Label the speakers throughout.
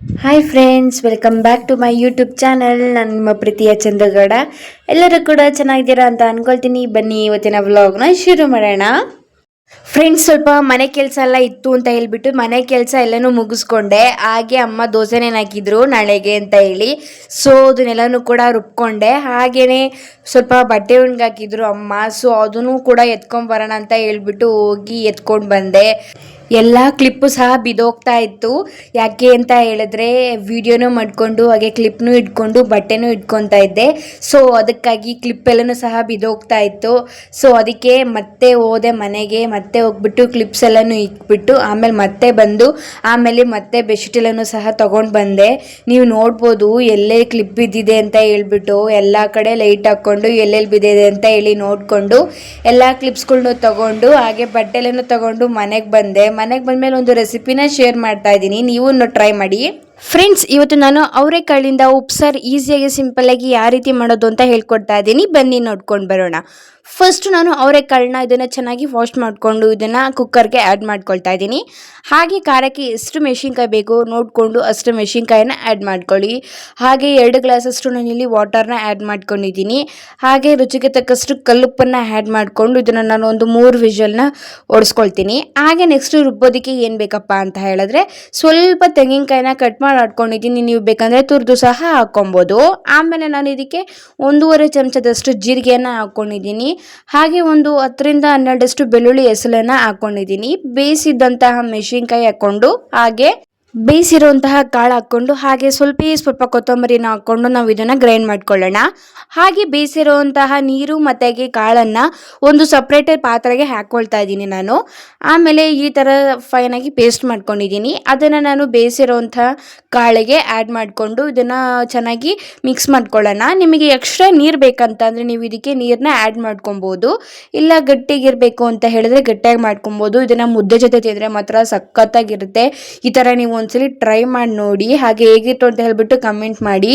Speaker 1: Hi friends, welcome back to my YouTube channel. ನಾನು ನಿಮ್ಮ ಪ್ರೀತಿಯ ಚಂದ್ರಗೌಡ. ಎಲ್ಲರೂ ಕೂಡ ಚೆನ್ನಾಗಿದ್ದೀರಾ ಅಂತ ಅನ್ಕೊಳ್ತೀನಿ. ಬನ್ನಿ ಇವತ್ತಿನ ವ್ಲಾಗ್ನ ಶುರು ಮಾಡೋಣ. ಫ್ರೆಂಡ್ಸ್, ಸ್ವಲ್ಪ ಮನೆ ಕೆಲಸ ಎಲ್ಲ ಇತ್ತು ಅಂತ ಹೇಳ್ಬಿಟ್ಟು ಮನೆ ಕೆಲಸ ಎಲ್ಲನೂ ಮುಗಿಸ್ಕೊಂಡೆ. ಹಾಗೆ ಅಮ್ಮ ದೋಸೆನೇ ಹಾಕಿದ್ರು ನಾಳೆಗೆ ಅಂತ ಹೇಳಿ, ಸೊ ಅದನ್ನೆಲ್ಲನೂ ಕೂಡ ರುಬ್ಕೊಂಡೆ. ಹಾಗೇನೆ ಸ್ವಲ್ಪ ಬಟ್ಟೆ ಒಣಗಾಕಿದ್ರು ಅಮ್ಮ, ಸೊ ಅದನ್ನು ಕೂಡ ಎತ್ಕೊಂಬರೋಣ ಅಂತ ಹೇಳ್ಬಿಟ್ಟು ಹೋಗಿ ಎತ್ಕೊಂಡು ಬಂದೆ. ಎಲ್ಲ ಕ್ಲಿಪ್ಪು ಸಹ ಬಿದ್ದೋಗ್ತಾ ಇತ್ತು. ಯಾಕೆ ಅಂತ ಹೇಳಿದ್ರೆ ವಿಡಿಯೋನೂ ಮಾಡಿಕೊಂಡು ಹಾಗೆ ಕ್ಲಿಪ್ನೂ ಇಟ್ಕೊಂಡು ಬಟ್ಟೆನೂ ಇಟ್ಕೊತಾ ಇದ್ದೆ. ಸೊ ಅದಕ್ಕಾಗಿ ಕ್ಲಿಪ್ ಎಲ್ಲನೂ ಸಹ ಬಿದ್ದೋಗ್ತಾ ಇತ್ತು. ಸೊ ಅದಕ್ಕೆ ಮತ್ತೆ ಹೋದೆ ಮನೆಗೆ, ಮತ್ತೆ ಹೋಗ್ಬಿಟ್ಟು ಕ್ಲಿಪ್ಸ್ ಎಲ್ಲನೂ ಇಟ್ಬಿಟ್ಟು ಆಮೇಲೆ ಮತ್ತೆ ಬಂದು ಮತ್ತೆ ಬೆಡ್ಶೀಟ್ ಎಲ್ಲನೂ ಸಹ ತೊಗೊಂಡು ಬಂದೆ. ನೀವು ನೋಡ್ಬೋದು ಎಲ್ಲೇ ಕ್ಲಿಪ್ ಬಿದ್ದಿದೆ ಅಂತ ಹೇಳ್ಬಿಟ್ಟು ಎಲ್ಲ ಕಡೆ ಲೈಟ್ ಹಾಕ್ಕೊಂಡು ಎಲ್ಲೆಲ್ಲಿ ಬಿದ್ದಿದೆ ಅಂತ ಹೇಳಿ ನೋಡಿಕೊಂಡು ಎಲ್ಲ ಕ್ಲಿಪ್ಸ್ಗಳ್ನು ತೊಗೊಂಡು ಹಾಗೆ ಬಟ್ಟೆ ಎಲ್ಲನೂ ತೊಗೊಂಡು ಮನೆಗೆ ಬಂದೆ. ಮನೆಗೆ ಬಂದಮೇಲೆ ಒಂದು ರೆಸಿಪಿನ ಶೇರ್ ಮಾಡ್ತಾ ಇದ್ದೀನಿ, ನೀವು ಟ್ರೈ ಮಾಡಿ. ಫ್ರೆಂಡ್ಸ್, ಇವತ್ತು ನಾನು ಅವರೆಕಾಳಿಂದ ಉಪ್ಸಾರು ಈಸಿಯಾಗಿ ಸಿಂಪಲ್ಲಾಗಿ ಯಾವ ರೀತಿ ಮಾಡೋದು ಅಂತ ಹೇಳ್ಕೊಡ್ತಾ ಇದ್ದೀನಿ. ಬನ್ನಿ ನೋಡ್ಕೊಂಡು ಬರೋಣ. ಫಸ್ಟ್ ನಾನು ಅವರೆಕಾಳನ್ನ ಇದನ್ನು ಚೆನ್ನಾಗಿ ವಾಶ್ ಮಾಡಿಕೊಂಡು ಇದನ್ನು ಕುಕ್ಕರ್ಗೆ ಆ್ಯಡ್ ಮಾಡ್ಕೊಳ್ತಾ ಇದ್ದೀನಿ. ಹಾಗೆ ಖಾರಕ್ಕೆ ಎಷ್ಟು ಮೆಣಸಿನ್ಕಾಯಿ ಬೇಕು ನೋಡಿಕೊಂಡು ಅಷ್ಟು ಮೆಣಸಿನ್ಕಾಯಿನ ಆ್ಯಡ್ ಮಾಡ್ಕೊಳ್ಳಿ. ಹಾಗೆ 2 ಗ್ಲಾಸಷ್ಟು ನಾನಿಲ್ಲಿ ವಾಟರ್ನ ಆ್ಯಡ್ ಮಾಡ್ಕೊಂಡಿದ್ದೀನಿ. ಹಾಗೆ ರುಚಿಗೆ ತಕ್ಕಷ್ಟು ಕಲ್ಲುಪ್ಪನ್ನು ಆ್ಯಡ್ ಮಾಡಿಕೊಂಡು ಇದನ್ನು ನಾನು ಒಂದು 3 ವಿಷಲ್ನ ಓಡಿಸ್ಕೊಳ್ತೀನಿ. ಹಾಗೆ ನೆಕ್ಸ್ಟ್ ರುಬ್ಬೋದಕ್ಕೆ ಏನು ಬೇಕಪ್ಪ ಅಂತ ಹೇಳಿದ್ರೆ ಸ್ವಲ್ಪ ತೆಂಗಿನಕಾಯಿನ ಕಟ್ ಮಾಡಿ ಹಾಕ್ಕೊಂಡಿದ್ದೀನಿ. ನೀವು ಬೇಕಂದರೆ ತುರಿದು ಸಹ ಹಾಕ್ಕೊಬೋದು. ಆಮೇಲೆ ನಾನು ಇದಕ್ಕೆ 1.5 ಚಮಚದಷ್ಟು ಜೀರಿಗೆಯನ್ನು ಹಾಕ್ಕೊಂಡಿದ್ದೀನಿ. ಹಾಗೆ ಒಂದು 10-12 ಬೆಳ್ಳುಳ್ಳಿ ಹೆಸಳನ್ನು ಹಾಕ್ಕೊಂಡಿದ್ದೀನಿ. ಬೇಯಿಸಿದಂತಹ ಮೆಣಸಿನ್ಕಾಯಿ ಹಾಕ್ಕೊಂಡು ಹಾಗೆ ಬೇಯಿಸಿರುವಂತಹ ಕಾಳು ಹಾಕ್ಕೊಂಡು ಹಾಗೆ ಸ್ವಲ್ಪ ಕೊತ್ತಂಬರಿನ ಹಾಕ್ಕೊಂಡು ನಾವು ಇದನ್ನು ಗ್ರೈಂಡ್ ಮಾಡ್ಕೊಳ್ಳೋಣ. ಹಾಗೆ ಬೇಯಿಸಿರುವಂತಹ ನೀರು ಮತ್ತು ಕಾಳನ್ನು ಒಂದು ಸಪ್ರೇಟ್ ಪಾತ್ರೆಗೆ ಹಾಕ್ಕೊಳ್ತಾ ಇದ್ದೀನಿ ನಾನು. ಆಮೇಲೆ ಈ ಥರ ಫೈನಾಗಿ ಪೇಸ್ಟ್ ಮಾಡ್ಕೊಂಡಿದ್ದೀನಿ. ಅದನ್ನು ನಾನು ಬೇಯಿಸಿರುವಂತಹ ಕಾಳಿಗೆ ಆ್ಯಡ್ ಮಾಡಿಕೊಂಡು ಇದನ್ನು ಚೆನ್ನಾಗಿ ಮಿಕ್ಸ್ ಮಾಡ್ಕೊಳ್ಳೋಣ. ನಿಮಗೆ ಎಕ್ಸ್ಟ್ರಾ ನೀರು ಬೇಕಂತಂದರೆ ನೀವು ಇದಕ್ಕೆ ನೀರನ್ನ ಆ್ಯಡ್ ಮಾಡ್ಕೊಬೋದು. ಇಲ್ಲ ಗಟ್ಟಿಗಿರಬೇಕು ಅಂತ ಹೇಳಿದ್ರೆ ಗಟ್ಟಿಯಾಗಿ ಮಾಡ್ಕೊಬೋದು. ಇದನ್ನು ಮುದ್ದೆ ಜೊತೆ ತಿಂದರೆ ಮಾತ್ರ ಸಖತ್ತಾಗಿರುತ್ತೆ. ಈ ಥರ ನೀವು ಒಂದ್ಸಲಿ ಟ್ರೈ ಮಾಡಿ ನೋಡಿ. ಹಾಗೆ ಹೇಗಿತ್ತು ಅಂತ ಹೇಳ್ಬಿಟ್ಟು ಕಮೆಂಟ್ ಮಾಡಿ.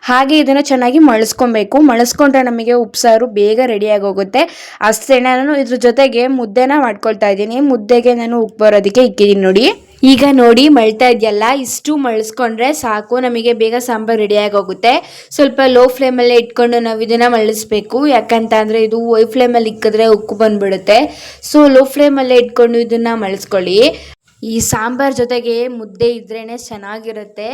Speaker 1: ಹಾಗೆ ಇದನ್ನು ಚೆನ್ನಾಗಿ ಮಳಿಸ್ಕೊಂಡ್ರೆ ನಮಗೆ ಉಪ್ಸಾರು ಬೇಗ ರೆಡಿಯಾಗಿ ಹೋಗುತ್ತೆ. ಅಷ್ಟೇ, ನಾನು ಇದ್ರ ಜೊತೆಗೆ ಮುದ್ದೆನ ಮಾಡ್ಕೊಳ್ತಾ ಇದ್ದೀನಿ. ಮುದ್ದೆಗೆ ನಾನು ಉಪ್ಪು ಬರೋದಕ್ಕೆ ಇಕ್ಕಿದ್ದೀನಿ ನೋಡಿ. ಈಗ ನೋಡಿ ಮಳ್ತಾ ಇದೆಯಲ್ಲ, ಇಷ್ಟು ಮಳಿಸ್ಕೊಂಡ್ರೆ ಸಾಕು, ನಮಗೆ ಬೇಗ ಸಾಂಬಾರು ರೆಡಿಯಾಗಿ ಹೋಗುತ್ತೆ. ಸ್ವಲ್ಪ ಲೋ ಫ್ಲೇಮಲ್ಲೇ ಇಟ್ಕೊಂಡು ನಾವು ಇದನ್ನು ಮಳಿಸ್ಬೇಕು. ಯಾಕಂತ ಅಂದರೆ ಇದು ಹೈ ಫ್ಲೇಮಲ್ಲಿ ಇಕ್ಕಿದ್ರೆ ಉಕ್ಕು ಬಂದುಬಿಡುತ್ತೆ. ಸೊ ಲೋ ಫ್ಲೇಮಲ್ಲೇ ಇಟ್ಕೊಂಡು ಇದನ್ನು ಮಳಿಸ್ಕೊಳ್ಳಿ. ಈ ಸಾಂಬಾರ್ ಜೊತೆಗೆ ಮುದ್ದೆ ಇದ್ರೇ ಚೆನ್ನಾಗಿರುತ್ತೆ.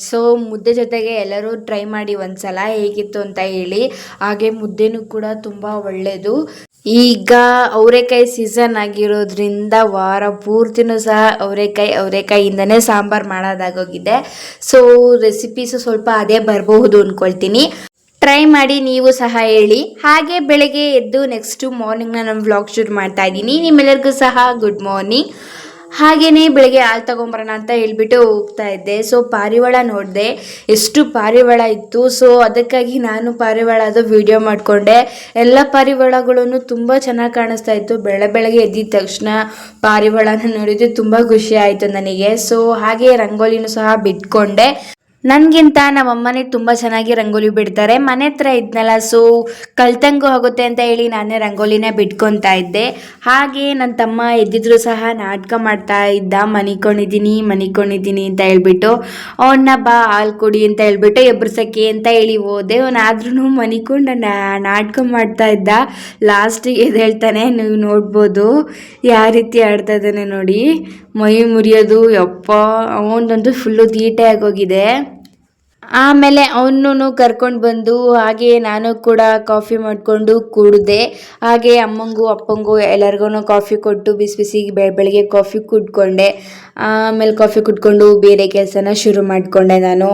Speaker 1: ಸೊ ಮುದ್ದೆ ಜೊತೆಗೆ ಎಲ್ಲರೂ ಟ್ರೈ ಮಾಡಿ ಒಂದ್ಸಲ ಹೇಗಿತ್ತು ಅಂತ ಹೇಳಿ. ಹಾಗೆ ಮುದ್ದೆನೂ ಕೂಡ ತುಂಬ ಒಳ್ಳೆಯದು. ಈಗ ಅವರೆಕಾಯಿ ಸೀಸನ್ ಆಗಿರೋದ್ರಿಂದ ವಾರ ಪೂರ್ತಿನೂ ಸಹ ಅವರೆಕಾಯಿಂದನೇ ಸಾಂಬಾರು ಮಾಡೋದಾಗೋಗಿದೆ. ಸೊ ರೆಸಿಪೀಸು ಸ್ವಲ್ಪ ಅದೇ ಬರಬಹುದು ಅಂದ್ಕೊಳ್ತೀನಿ. ಟ್ರೈ ಮಾಡಿ ನೀವು ಸಹ ಹೇಳಿ. ಹಾಗೆ ಬೆಳಗ್ಗೆ ಎದ್ದು ನೆಕ್ಸ್ಟ್ ಮಾರ್ನಿಂಗ್ನ ನಾನು ವ್ಲಾಗ್ ಶೂಟ್ ಮಾಡ್ತಾ ಇದ್ದೀನಿ. ನಿಮ್ಮೆಲ್ಲರಿಗೂ ಸಹ ಗುಡ್ ಮಾರ್ನಿಂಗ್. ಹಾಗೆಯೇ ಬೆಳಗ್ಗೆ ಹಾಲು ತೊಗೊಂಬರೋಣ ಅಂತ ಹೇಳ್ಬಿಟ್ಟು ಹೋಗ್ತಾ ಇದ್ದೆ. ಸೊ ಪಾರಿವಾಳ ನೋಡಿದೆ, ಎಷ್ಟು ಪಾರಿವಾಳ ಇತ್ತು. ಸೊ ಅದಕ್ಕಾಗಿ ನಾನು ಪಾರಿವಾಳದ ವಿಡಿಯೋ ಮಾಡಿಕೊಂಡೆ. ಎಲ್ಲ ಪಾರಿವಾಳಗಳನ್ನು ತುಂಬ ಚೆನ್ನಾಗಿ ಕಾಣಿಸ್ತಾ ಇತ್ತು. ಬೆಳಗ್ಗೆ ಎದ್ದಿದ ತಕ್ಷಣ ಪಾರಿವಾಳನ ನೋಡಿದ್ದು ತುಂಬ ಖುಷಿ ಆಯಿತು ನನಗೆ. ಸೊ ಹಾಗೆ ರಂಗೋಲಿನೂ ಸಹ ಬಿಟ್ಕೊಂಡೆ. ನನಗಿಂತ ನಮ್ಮಮ್ಮನೇ ತುಂಬ ಚೆನ್ನಾಗಿ ರಂಗೋಲಿ ಬಿಡ್ತಾರೆ. ಮನೆ ಹತ್ರ ಇದ್ನಲ್ಲ, ಸೊ ಕಳ್ತಂಗೂ ಆಗುತ್ತೆ ಅಂತ ಹೇಳಿ ನಾನೇ ರಂಗೋಲಿನ ಬಿಟ್ಕೊತಾ ಇದ್ದೆ. ಹಾಗೆ ನನ್ನ ತಮ್ಮ ಎದ್ದಿದ್ರು ಸಹ ನಾಟಕ ಮಾಡ್ತಾ ಇದ್ದ, ಮನಿಕೊಂಡಿದ್ದೀನಿ ಅಂತ ಹೇಳ್ಬಿಟ್ಟು. ಅವನ್ನ ಬಾ ಹಾಲು ಕೊಡಿ ಅಂತ ಹೇಳ್ಬಿಟ್ಟು ಎಬ್ರಿಸಕ್ಕೆ ಅಂತ ಹೇಳಿ ಹೋದೆ. ಅವನಾದ್ರೂ ಮನಿಕೊಂಡು ನಾಟಕ ಮಾಡ್ತಾ ಇದ್ದ. ಲಾಸ್ಟಿಗೆ ಎದ್ದೇಳ್ತಾನೆ. ನೀವು ನೋಡ್ಬೋದು ಯಾವ ರೀತಿ ಆಡ್ತಾ ಇದ್ದಾನೆ ನೋಡಿ. ಮೈ ಮುರಿಯೋದು ಯಪ್ಪ, ಅವನದಂತೂ ಫುಲ್ಲು ತೀಟೆ ಆಗೋಗಿದೆ. ಆಮೇಲೆ ಅವನನ್ನು ಕರ್ಕೊಂಡು ಬಂದು ಹಾಗೆ ನಾನು ಕೂಡ ಕಾಫಿ ಮಾಡಿಕೊಂಡು ಕುಡಿದೆ. ಹಾಗೆ ಅಮ್ಮಂಗೂ ಅಪ್ಪಂಗೂ ಎಲ್ಲರಿಗೂ ಕಾಫಿ ಕೊಟ್ಟು ಬಿಸಿ ಬೆಳಗ್ಗೆ ಕಾಫಿ ಕುಡ್ಕೊಂಡೆ. ಆಮೇಲೆ ಕಾಫಿ ಕುಡ್ಕೊಂಡು ಬೇರೆ ಕೆಲಸನ ಶುರು ಮಾಡಿಕೊಂಡೆ ನಾನು.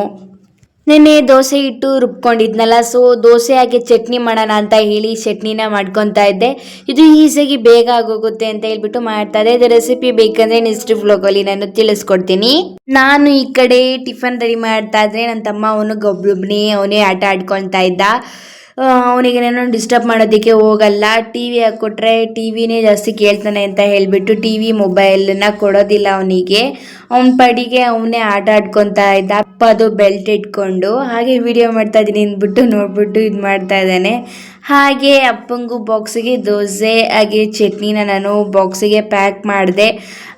Speaker 1: ನೆನ್ನೆ ದೋಸೆ ಇಟ್ಟು ರುಬ್ಕೊಂಡಿದ್ನಲ್ಲ, ಸೊ ದೋಸೆ ಹಾಗೆ ಚಟ್ನಿ ಮಾಡೋಣ ಅಂತ ಹೇಳಿ ಚಟ್ನಿನ ಮಾಡ್ಕೊತಾ ಇದ್ದೆ. ಇದು ಈಸಿಯಾಗಿ ಬೇಗ ಆಗೋಗುತ್ತೆ ಅಂತ ಹೇಳ್ಬಿಟ್ಟು ಮಾಡ್ತಾ ಇದ್ದೆ. ಇದು ರೆಸಿಪಿ ಬೇಕಂದರೆ ನೆಕ್ಸ್ಟ್ ವ್ಲಾಗಲ್ಲಿ ನಾನು ತಿಳಿಸ್ಕೊಡ್ತೀನಿ. ನಾನು ಈ ಕಡೆ ಟಿಫನ್ ರೆಡಿ ಮಾಡ್ತಾ ಇದ್ರೆ ನನ್ನ ತಮ್ಮ ಅವನು ಅವನೇ ಆಟ ಆಡ್ಕೊಳ್ತಾ ಇದ್ದ. ಅವನಿಗೆ ನಾನು ಡಿಸ್ಟರ್ಬ್ ಮಾಡೋದಕ್ಕೆ ಹೋಗಲ್ಲ. ಟಿ ವಿ ಹಾಕ್ಕೊಟ್ರೆ ಟಿ ವಿನೇ ಜಾಸ್ತಿ ಕೇಳ್ತಾನೆ ಅಂತ ಹೇಳಿಬಿಟ್ಟು ಟಿ ವಿ ಮೊಬೈಲನ್ನು ಕೊಡೋದಿಲ್ಲ ಅವನಿಗೆ. ಅವನ ಪಡಿಗೆ ಅವನೇ ಆಟ ಆಡ್ಕೊತಾ ಇದ್ದ. ಅಪ್ಪ ಅದು ಬೆಲ್ಟ್ ಇಟ್ಕೊಂಡು ಹಾಗೆ ವಿಡಿಯೋ ಮಾಡ್ತಾ ಇದ್ದೀನಿ ಅಂದ್ಬಿಟ್ಟು ನೋಡ್ಬಿಟ್ಟು ಇದು ಮಾಡ್ತಾ ಇದ್ದಾನೆ. ಹಾಗೆ ಅಪ್ಪಂಗೂ ಬಾಕ್ಸಿಗೆ ದೋಸೆ ಹಾಗೆ ಚಟ್ನಿನ ನಾನು ಬಾಕ್ಸಿಗೆ ಪ್ಯಾಕ್ ಮಾಡಿದೆ.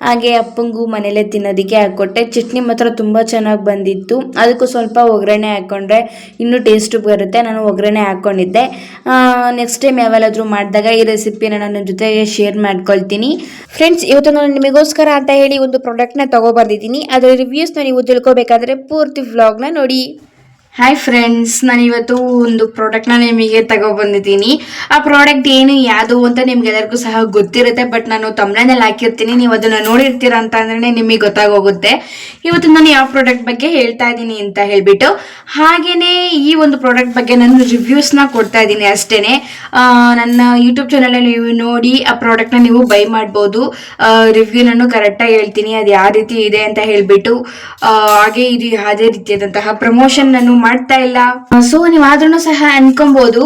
Speaker 1: ಹಾಗೆ ಅಪ್ಪಂಗೂ ಮನೇಲೆ ತಿನ್ನೋದಕ್ಕೆ ಹಾಕ್ಕೊಟ್ಟೆ. ಚಟ್ನಿ ಮಾತ್ರ ತುಂಬ ಚೆನ್ನಾಗಿ ಬಂದಿತ್ತು. ಅದಕ್ಕೂ ಸ್ವಲ್ಪ ಒಗ್ಗರಣೆ ಹಾಕ್ಕೊಂಡ್ರೆ ಇನ್ನೂ ಟೇಸ್ಟು ಬರುತ್ತೆ. ನಾನು ಒಗ್ಗರಣೆ ಹಾಕ್ಕೊಂಡಿದ್ದೆ. ನೆಕ್ಸ್ಟ್ ಟೈಮ್ ಯಾವಾಗಾದ್ರೂ ಮಾಡಿದಾಗ ಈ ರೆಸಿಪಿನ ನನ್ನ ಜೊತೆಗೆ ಶೇರ್ ಮಾಡ್ಕೊಳ್ತೀನಿ. ಫ್ರೆಂಡ್ಸ್, ಇವತ್ತು ನಾನು ನಿಮಗೋಸ್ಕರ ಅಂತ ಹೇಳಿ ಒಂದು ಪ್ರಾಡಕ್ಟ್ನ ತೊಗೊಬಂದಿದ್ದೀನಿ. ಅದರ ರಿವ್ಯೂಸ್ನ ನೀವು ತಿಳ್ಕೊಬೇಕಾದ್ರೆ ಪೂರ್ತಿ ವ್ಲಾಗ್ನ ನೋಡಿ. ಹಾಯ್ ಫ್ರೆಂಡ್ಸ್, ನಾನು ಇವತ್ತು ಒಂದು ಪ್ರಾಡಕ್ಟ್ನ ನಿಮಗೆ ತಗೊಬಂದಿದ್ದೀನಿ. ಆ ಪ್ರಾಡಕ್ಟ್ ಏನು ಯಾವುದು ಅಂತ ನಿಮ್ಗೆಲ್ಲರಿಗೂ ಸಹ ಗೊತ್ತಿರುತ್ತೆ, ಬಟ್ ನಾನು ತಮ್ನೇನಲ್ಲಿ ಹಾಕಿರ್ತೀನಿ. ನೀವು ಅದನ್ನು ನೋಡಿರ್ತೀರಾ ಅಂತ ಅಂದ್ರೆ ನಿಮಗೆ ಗೊತ್ತಾಗೋಗುತ್ತೆ. ಇವತ್ತು ನಾನು ಯಾವ ಪ್ರಾಡಕ್ಟ್ ಬಗ್ಗೆ ಹೇಳ್ತಾ ಇದ್ದೀನಿ ಅಂತ ಹೇಳ್ಬಿಟ್ಟು, ಹಾಗೇನೆ ಈ ಒಂದು ಪ್ರಾಡಕ್ಟ್ ಬಗ್ಗೆ ನಾನು ರಿವ್ಯೂಸ್ನ ಕೊಡ್ತಾ ಇದ್ದೀನಿ ಅಷ್ಟೇನೆ. ನನ್ನ ಯೂಟ್ಯೂಬ್ ಚಾನಲಲ್ಲಿ ನೀವು ನೋಡಿ ಆ ಪ್ರಾಡಕ್ಟ್ನ ನೀವು ಬೈ ಮಾಡ್ಬೋದು. ರಿವ್ಯೂ ನಾನು ಕರೆಕ್ಟಾಗಿ ಹೇಳ್ತೀನಿ, ಅದು ಯಾವ ರೀತಿ ಇದೆ ಅಂತ ಹೇಳ್ಬಿಟ್ಟು. ಹಾಗೆ ಇದು ಯಾವುದೇ ರೀತಿಯಾದಂತಹ ಪ್ರಮೋಷನ್ ನಾನು ಮಾಡ್ತಾ ಇಲ್ಲ. ಸೊ ನೀವಾದ್ರೂ ಸಹ ಅನ್ಕೊಬಹುದು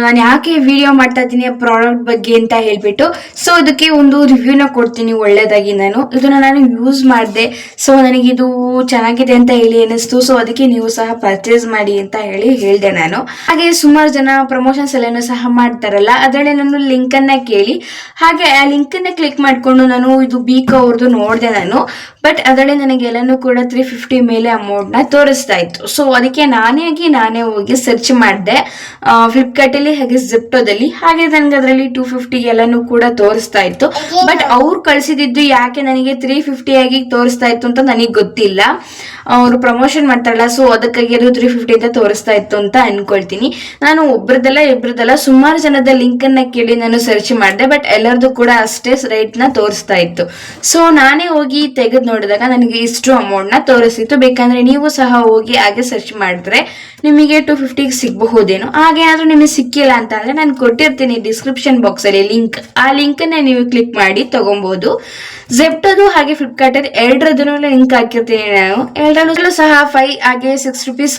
Speaker 1: ನಾನು ಯಾಕೆ ವಿಡಿಯೋ ಮಾಡ್ತಾ ಇದ್ದೀನಿ ಆ ಪ್ರಾಡಕ್ಟ್ ಬಗ್ಗೆ ಅಂತ ಹೇಳ್ಬಿಟ್ಟು. ಸೊ ಇದಕ್ಕೆ ಒಂದು ರಿವ್ಯೂನ ಕೊಡ್ತೀನಿ ಒಳ್ಳೇದಾಗಿ. ಇದನ್ನ ನಾನು ಯೂಸ್ ಮಾಡಿದೆ. ಸೊ ನನಗಿದು ಚೆನ್ನಾಗಿದೆ ಅಂತ ಹೇಳಿ ಅನಿಸ್ತು. ಸೊ ಅದಕ್ಕೆ ನೀವು ಸಹ ಪರ್ಚೇಸ್ ಮಾಡಿ ಅಂತ ಹೇಳಿದೆ ನಾನು. ಹಾಗೆ ಸುಮಾರು ಜನ ಪ್ರಮೋಷನ್ಸ್ ಎಲ್ಲಾನು ಸಹ ಮಾಡ್ತಾರಲ್ಲ, ಅದರಲ್ಲಿ ನಾನು ಲಿಂಕ್ ಅನ್ನ ಕೇಳಿ ಹಾಗೆ ಆ ಲಿಂಕ್ ಅನ್ನ ಕ್ಲಿಕ್ ಮಾಡ್ಕೊಂಡು ನಾನು ಇದು ಬೀಕೋ ಅವ್ರದ್ದು ನೋಡಿದೆ ನಾನು. ಬಟ್ ಅದರಲ್ಲಿ ನನಗೆಲ್ಲನೂ ಕೂಡ 350 ಮೇಲೆ ಅಮೌಂಟ್ನ ತೋರಿಸ್ತಾ ಇತ್ತು. ಸೊ ಅದಕ್ಕೆ ನಾನೇ ಹೋಗಿ ಸರ್ಚ್ ಮಾಡಿದೆ ಫ್ಲಿಪ್ಕಾರ್ಟಲ್ಲಿ ಹಾಗೆ ಜಿಪ್ಟೋದಲ್ಲಿ. ಹಾಗೆ ನನಗೆ ಅದರಲ್ಲಿ 250 ಎಲ್ಲನೂ ಕೂಡ ತೋರಿಸ್ತಾ ಇತ್ತು. ಬಟ್ ಅವ್ರು ಕಳಿಸಿದ್ದು ಯಾಕೆ ನನಗೆ 350 ಆಗಿ ತೋರಿಸ್ತಾ ಇತ್ತು ಅಂತ ನನಗೆ ಗೊತ್ತಿಲ್ಲ. ಅವರು ಪ್ರಮೋಷನ್ ಮಾಡ್ತಾರಲ್ಲ, ಸೊ ಅದಕ್ಕಾಗಿ ಅದು 350 ಅಂತ ತೋರಿಸ್ತಾ ಇತ್ತು ಅಂತ ಅನ್ಕೊಳ್ತೀನಿ. ನಾನು ಇಬ್ಬರದಲ್ಲ ಸುಮಾರು ಜನದ ಲಿಂಕ್ ಅನ್ನ ಕೇಳಿ ನಾನು ಸರ್ಚ್ ಮಾಡಿದೆ. ಬಟ್ ಎಲ್ಲರದು ಕೂಡ ಅಷ್ಟೇ ರೇಟ್ ನ ತೋರಿಸ್ತಾ ಇತ್ತು. ಸೊ ನಾನೇ ಹೋಗಿ ತೆಗೆದು ನೋಡಿದಾಗ ನನಗೆ ಇಷ್ಟು ಅಮೌಂಟ್ ನ ತೋರಿಸಿತ್ತು. ಬೇಕಂದ್ರೆ ನೀವು ಸಹ ಹೋಗಿ ಹಾಗೆ ಸರ್ಚ್ ಮಾಡಿದ್ರೆ ನಿಮಗೆ 250 ಸಿಗಬಹುದೇನೋ. ಹಾಗೆ ಆದ್ರೂ ನಿಮಗೆ ಸಿಕ್ಕಿಲ್ಲ ಅಂತ ಅಂದ್ರೆ ನಾನು ಕೊಟ್ಟಿರ್ತೀನಿ ಡಿಸ್ಕ್ರಿಪ್ಷನ್ ಬಾಕ್ಸ್ ಅಲ್ಲಿ ಲಿಂಕ್. ಆ ಲಿಂಕ್ ಅನ್ನ ನೀವು ಕ್ಲಿಕ್ ಮಾಡಿ ತಗೊಬಹುದು. ಝೆಪ್ಟೋದು ಹಾಗೆ ಫ್ಲಿಪ್ಕಾರ್ಟ್ ಎರಡರದ್ದು ಲಿಂಕ್ ಹಾಕಿರ್ತೀನಿ ನಾನು. ಎರಡರಲ್ಲೂ ಸಹ 5 ಹಾಗೆ 6 ರೂಪೀಸ್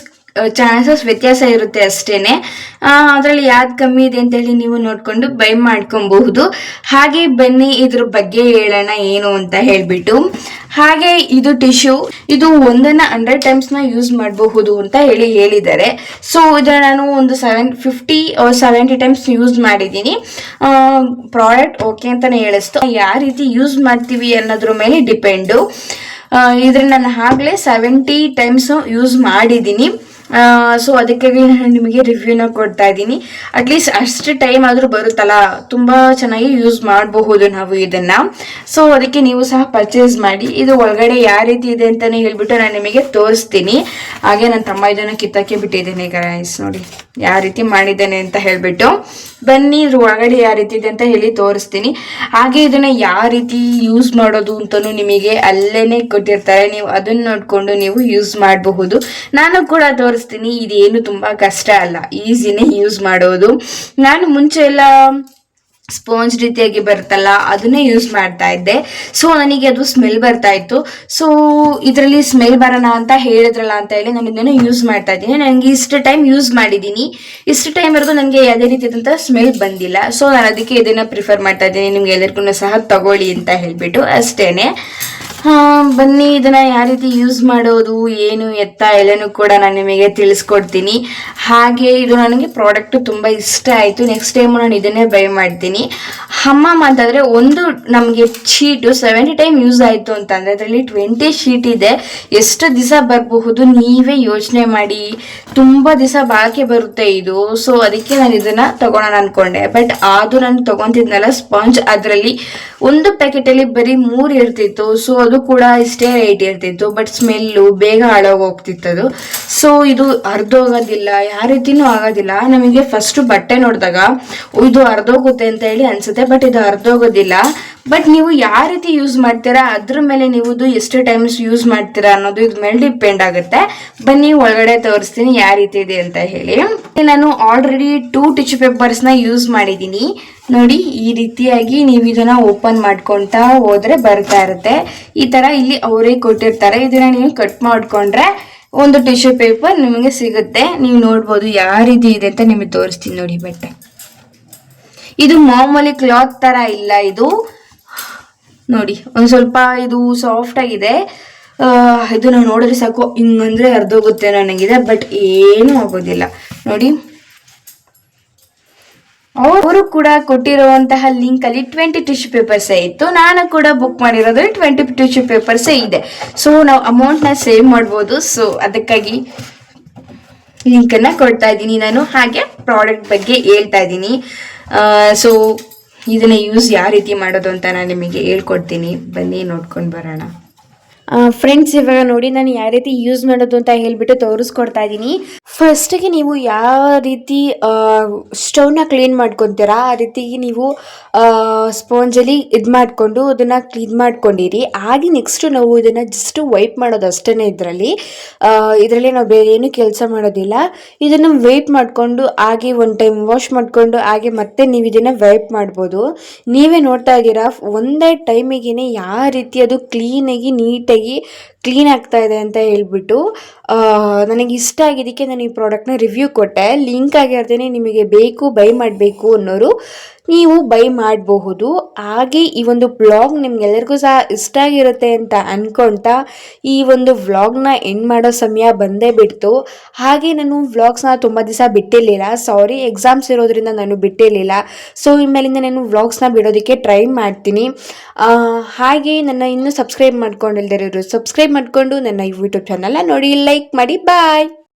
Speaker 1: ಚಾನ್ಸಸ್ ವ್ಯತ್ಯಾಸ ಇರುತ್ತೆ ಅಷ್ಟೇನೆ. ಅದರಲ್ಲಿ ಯಾವ್ದು ಕಮ್ಮಿ ಇದೆ ಅಂತ ಹೇಳಿ ನೀವು ನೋಡ್ಕೊಂಡು ಬೈ ಮಾಡ್ಕೊಬಹುದು. ಹಾಗೆ ಬನ್ನಿ ಇದ್ರ ಬಗ್ಗೆ ಹೇಳೋಣ ಏನು ಅಂತ ಹೇಳ್ಬಿಟ್ಟು. ಹಾಗೆ ಇದು ಟಿಶ್ಯೂ, ಇದು ಒಂದನ್ನ 100 ಟೈಮ್ಸ್ ನ ಯೂಸ್ ಮಾಡಬಹುದು ಅಂತ ಹೇಳಿದ್ದಾರೆ. ಸೊ ಇದನ್ನ ನಾನು ಒಂದು 750 70 ಟೈಮ್ಸ್ ಯೂಸ್ ಮಾಡಿದ್ದೀನಿ. ಪ್ರಾಡಕ್ಟ್ ಓಕೆ ಅಂತಾನೆ ಹೇಳಿಸ್ತು. ಯಾವ ರೀತಿ ಯೂಸ್ ಮಾಡ್ತೀವಿ ಅನ್ನೋದ್ರ ಮೇಲೆ ಡಿಪೆಂಡು. ಇದ್ರ ನಾನು ಆಗ್ಲೇ 70 ಟೈಮ್ಸ್ ಯೂಸ್ ಮಾಡಿದ್ದೀನಿ. ಸೊ ಅದಕ್ಕಾಗಿ ನಾನು ನಿಮಗೆ ರಿವ್ಯೂನ ಕೊಡ್ತಾ ಇದ್ದೀನಿ. ಅಟ್ಲೀಸ್ಟ್ ಅಷ್ಟು ಟೈಮ್ ಆದ್ರೂ ಬರುತ್ತಲ್ಲ, ತುಂಬಾ ಚೆನ್ನಾಗಿ ಯೂಸ್ ಮಾಡಬಹುದು ನಾವು ಇದನ್ನ. ಸೊ ಅದಕ್ಕೆ ನೀವು ಸಹ ಪರ್ಚೇಸ್ ಮಾಡಿ. ಇದು ಒಳಗಡೆ ಯಾವ ರೀತಿ ಇದೆ ಅಂತಾನೆ ಹೇಳ್ಬಿಟ್ಟು ನಾನು ನಿಮಗೆ ತೋರಿಸ್ತೀನಿ. ಹಾಗೆ ನನ್ನ ತಮ್ಮ ಇದನ್ನ ಕಿತ್ತಾಕಿ ಬಿಟ್ಟಿದ್ದೇನೆ ಗೈಸ್, ನೋಡಿ ಯಾವ ರೀತಿ ಮಾಡಿದ್ದೇನೆ ಅಂತ ಹೇಳ್ಬಿಟ್ಟು. ಬನ್ನಿ ಇದ್ರ ಒಳಗಡೆ ಯಾವ ರೀತಿ ಇದೆ ಅಂತ ಹೇಳಿ ತೋರಿಸ್ತೀನಿ. ಹಾಗೆ ಇದನ್ನ ಯಾವ ರೀತಿ ಯೂಸ್ ಮಾಡೋದು ಅಂತಾನು ನಿಮಗೆ ಅಲ್ಲೇನೆ ಕೊಟ್ಟಿರ್ತಾರೆ. ನೀವು ಅದನ್ನ ನೋಡ್ಕೊಂಡು ನೀವು ಯೂಸ್ ಮಾಡಬಹುದು. ನಾನು ಕೂಡ ತೋರಿಸ್ತೀನಿ. ಇದೇನು ತುಂಬಾ ಕಷ್ಟ ಅಲ್ಲ, ಈಸಿನೇ ಯೂಸ್ ಮಾಡೋದು. ನಾನು ಮುಂಚೆ ಎಲ್ಲ ಸ್ಪಾಂಜ್ ರೀತಿಯಾಗಿ ಬರುತ್ತಲ್ಲ ಅದನ್ನೇ ಯೂಸ್ ಮಾಡ್ತಾ ಇದ್ದೆ. ಸೊ ನನಗೆ ಅದು ಸ್ಮೆಲ್ ಬರ್ತಾ ಇತ್ತು. ಸೊ ಇದರಲ್ಲಿ ಸ್ಮೆಲ್ ಬರೋಣ ಅಂತ ಹೇಳಿದ್ರಲ್ಲ ಅಂತ ಹೇಳಿ ನಾನು ಇದನ್ನು ಯೂಸ್ ಮಾಡ್ತಾ ಇದ್ದೀನಿ. ನನಗೆ ಇಷ್ಟು ಟೈಮ್ ಯೂಸ್ ಮಾಡಿದ್ದೀನಿ. ಇಷ್ಟು ಟೈಮ್ವರೆಗೂ ನನಗೆ ಯಾವುದೇ ರೀತಿಯಾದಂಥ ಸ್ಮೆಲ್ ಬಂದಿಲ್ಲ. ಸೊ ನಾನು ಅದಕ್ಕೆ ಇದನ್ನ ಪ್ರಿಫರ್ ಮಾಡ್ತಾ ಇದ್ದೀನಿ. ನಿಮ್ಗೆ ಎಲ್ಲರಿಗೂ ಸಹ ತಗೊಳ್ಳಿ ಅಂತ ಹೇಳ್ಬಿಟ್ಟು ಅಷ್ಟೇನೆ. ಬನ್ನಿ ಇದನ್ನ ಯಾವ ರೀತಿ ಯೂಸ್ ಮಾಡೋದು ಏನು ಎತ್ತ ಎಲ್ಲನೂ ಕೂಡ ನಾನು ನಿಮಗೆ ತಿಳಿಸ್ಕೊಡ್ತೀನಿ. ಹಾಗೆ ಇದು ನನಗೆ ಪ್ರಾಡಕ್ಟ್ ತುಂಬಾ ಇಷ್ಟ ಆಯಿತು. ನೆಕ್ಸ್ಟ್ ಟೈಮ್ ನಾನು ಇದನ್ನೇ ಬೈ ಮಾಡ್ತೀನಿ. ಹಮ್ಮಮ್ ಅಂತಂದ್ರೆ ಒಂದು ನಮಗೆ ಶೀಟು 70 ಟೈಮ್ ಯೂಸ್ ಆಯಿತು ಅಂತಂದ್ರೆ ಅದರಲ್ಲಿ 20 ಶೀಟ್ ಇದೆ. ಎಷ್ಟು ದಿವಸ ಬರಬಹುದು ನೀವೇ ಯೋಚನೆ ಮಾಡಿ. ತುಂಬಾ ದಿವಸ ಬಾಕಿ ಬರುತ್ತೆ ಇದು. ಸೊ ಅದಕ್ಕೆ ನಾನು ಇದನ್ನ ತಗೊಳ್ಳೋಣ ಅನ್ಕೊಂಡೆ. ಬಟ್ ಅದು ನಾನು ತಗೊಂತಿದ್ನಲ್ಲ ಸ್ಪಾಂಜ್, ಅದರಲ್ಲಿ ಒಂದು ಪ್ಯಾಕೆಟ್ ಅಲ್ಲಿ ಬರೀ 3 ಇರ್ತಿತ್ತು. ಸೊ ಅದು ಕೂಡ ಇಷ್ಟೇ ರೇಟ್ ಇರ್ತಿತ್ತು. ಬಟ್ ಸ್ಮೆಲ್ಲು ಬೇಗ ಹಾಳಾಗೋಗ್ತಿತ್ತು ಅದು. ಸೊ ಇದು ಹರಿದೋಗೋದಿಲ್ಲ, ಯಾವ ರೀತಿನೂ ಆಗೋದಿಲ್ಲ. ನಮಗೆ ಫಸ್ಟ್ ಬಟ್ಟೆ ನೋಡಿದಾಗ ಇದು ಹರಿದೋಗುತ್ತೆ ಅಂತ ಹೇಳಿ ಅನ್ಸುತ್ತೆ, ಬಟ್ ಇದು ಹರಿದೋಗೋದಿಲ್ಲ. ಬಟ್ ನೀವು ಯಾವ ರೀತಿ ಯೂಸ್ ಮಾಡ್ತೀರಾ ಅದ್ರ ಮೇಲೆ ನೀವು ಎಷ್ಟು ಟೈಮ್ಸ್ ಯೂಸ್ ಮಾಡ್ತೀರಾ ಅನ್ನೋದು ಇದ್ರ ಮೇಲೆ ಡಿಪೆಂಡ್ ಆಗುತ್ತೆ. ಬನ್ನಿ ಒಳಗಡೆ ತೋರಿಸ್ತೀನಿ ಯಾವ ರೀತಿ ಇದೆ ಅಂತ ಹೇಳಿ. ನಾನು ಆಲ್ರೆಡಿ 2 ಟಿಶ್ಯೂ ಪೇಪರ್ಸ್ನ ಯೂಸ್ ಮಾಡಿದ್ದೀನಿ. ನೋಡಿ ಈ ರೀತಿಯಾಗಿ ನೀವು ಇದನ್ನ ಓಪನ್ ಮಾಡ್ಕೊಂತಾ ಹೋದ್ರೆ ಬರ್ತಾ ಇರುತ್ತೆ. ಈ ತರ ಇಲ್ಲಿ ಅವರೇ ಕೊಟ್ಟಿರ್ತಾರೆ. ಇದನ್ನ ನೀವು ಕಟ್ ಮಾಡ್ಕೊಂಡ್ರೆ ಒಂದು ಟಿಶ್ಯೂ ಪೇಪರ್ ನಿಮಗೆ ಸಿಗುತ್ತೆ. ನೀವು ನೋಡ್ಬೋದು ಯಾವ ರೀತಿ ಇದೆ ಅಂತ ನಿಮಗೆ ತೋರಿಸ್ತೀನಿ. ನೋಡಿ ಬಟ್ಟೆ ಇದು ಮಾಮೂಲಿ ಕ್ಲಾತ್ ತರ ಇಲ್ಲ. ಇದು ನೋಡಿ ಒಂದ್ ಸ್ವಲ್ಪ ಇದು ಸಾಫ್ಟ್ ಆಗಿದೆ. ಇದು ನಾವು ನೋಡಿದ್ರೆ ಸಾಕು ಹಿಂಗಂದ್ರೆ ಹರಿದೋಗುತ್ತೆ ನನಗಿದೆ. ಬಟ್ ಏನೂ ಆಗೋದಿಲ್ಲ. ನೋಡಿ ಅವರು ಕೂಡ ಕೊಟ್ಟಿರುವಂತಹ ಲಿಂಕ್ ಅಲ್ಲಿ 20 ಟಿಶ್ಯೂ ಪೇಪರ್ಸ್ ಇತ್ತು. ನಾನು ಕೂಡ ಬುಕ್ ಮಾಡಿರೋದ್ರಲ್ಲಿ 20 ಟಿಶ್ಯೂ ಪೇಪರ್ಸ್ ಇದೆ. ಸೊ ನಾವು ಅಮೌಂಟ್ ನ ಸೇವ್ ಮಾಡ್ಬೋದು. ಸೊ ಅದಕ್ಕಾಗಿ ಲಿಂಕ್ ಅನ್ನ ಕೊಡ್ತಾ ಇದ್ದೀನಿ ನಾನು. ಹಾಗೆ ಪ್ರಾಡಕ್ಟ್ ಬಗ್ಗೆ ಹೇಳ್ತಾ ಇದ್ದೀನಿ. ಸೊ ಇದನ್ನ ಯೂಸ್ ಯಾವ ರೀತಿ ಮಾಡೋದು ಅಂತ ನಾನು ನಿಮಗೆ ಹೇಳ್ಕೊಡ್ತೀನಿ, ಬನ್ನಿ ನೋಡ್ಕೊಂಡು ಬರೋಣ. ಫ್ರೆಂಡ್ಸ್, ಇವಾಗ ನೋಡಿ ನಾನು ಯಾವ ರೀತಿ ಯೂಸ್ ಮಾಡೋದು ಅಂತ ಹೇಳ್ಬಿಟ್ಟು ತೋರಿಸ್ಕೊಡ್ತಾ ಇದ್ದೀನಿ. ಫಸ್ಟಿಗೆ ನೀವು ಯಾವ ರೀತಿ ಸ್ಟವ್ನ ಕ್ಲೀನ್ ಮಾಡ್ಕೊತೀರಾ ಆ ರೀತಿ ನೀವು ಸ್ಪಾಂಜಲ್ಲಿ ಇದು ಮಾಡಿಕೊಂಡು ಅದನ್ನು ಕ್ಲೀನ್ ಮಾಡ್ಕೊಂಡಿರಿ. ಹಾಗೆ ನೆಕ್ಸ್ಟು ನಾವು ಇದನ್ನು ಜಸ್ಟ್ ವೈಪ್ ಮಾಡೋದು ಅಷ್ಟೇ. ಇದರಲ್ಲಿ ನಾವು ಬೇರೆ ಏನು ಕೆಲಸ ಮಾಡೋದಿಲ್ಲ. ಇದನ್ನು ವೈಪ್ ಮಾಡಿಕೊಂಡು ಹಾಗೆ ಒನ್ ಟೈಮ್ ವಾಶ್ ಮಾಡಿಕೊಂಡು ಹಾಗೆ ಮತ್ತೆ ನೀವು ಇದನ್ನು ವೈಪ್ ಮಾಡ್ಬೋದು. ನೀವೇ ನೋಡ್ತಾ ಇದ್ದೀರಾ ಒಂದೇ ಟೈಮಿಗೆ ಯಾವ ರೀತಿ ಅದು ಕ್ಲೀನಾಗಿ ನೀಟಾಗಿ ಕ್ಲೀನ್ ಆಗ್ತಾ ಇದೆ ಅಂತ ಹೇಳ್ಬಿಟ್ಟು ನನಗೆ ಇಷ್ಟ ಆಗಿದ್ದಕ್ಕೆ ನಾನು ಈ ಪ್ರಾಡಕ್ಟ್ನ ರಿವ್ಯೂ ಕೊಟ್ಟೆ. ಲಿಂಕ್ ಆಗಿರ್ತೀನಿ, ನಿಮಗೆ ಬೇಕು ಬೈ ಮಾಡಬೇಕು ಅನ್ನೋರು ನೀವು ಬೈ ಮಾಡಬಹುದು. ಹಾಗೆ ಈ ಒಂದು ವ್ಲಾಗ್ ನಿಮ್ಗೆಲ್ಲರಿಗೂ ಸಹ ಇಷ್ಟ ಆಗಿರುತ್ತೆ ಅಂತ ಅಂದ್ಕೊಳ್ತಾ ಈ ಒಂದು ವ್ಲಾಗ್ನ ಎಂಡ್ ಮಾಡೋ ಸಮಯ ಬಂದೇ ಬಿಡ್ತು. ಹಾಗೆ ನಾನು ವ್ಲಾಗ್ಸ್ನ ತುಂಬ ದಿವಸ ಬಿಟ್ಟಿರಲಿಲ್ಲ, ಸಾರಿ, ಎಕ್ಸಾಮ್ಸ್ ಇರೋದ್ರಿಂದ ನಾನು ಬಿಟ್ಟಿರಲಿಲ್ಲ. ಸೊ ಇನ್ಮೇಲಿಂದ ನಾನು ವ್ಲಾಗ್ಸ್ನ ಬಿಡೋದಕ್ಕೆ ಟ್ರೈ ಮಾಡ್ತೀನಿ. ಹಾಗೆ ನನ್ನ ಇನ್ನೂ ಸಬ್ಸ್ಕ್ರೈಬ್ ಮಾಡ್ಕೊಂಡಿಲ್ದಿರೋರು ಸಬ್ಸ್ಕ್ರೈಬ್ ಮಾಡಿಕೊಂಡು ನನ್ನ ಯೂಟ್ಯೂಬ್ ಚಾನಲ್ನ ನೋಡಿ, ಲೈಕ್ ಮಾಡಿ. ಬಾಯ್.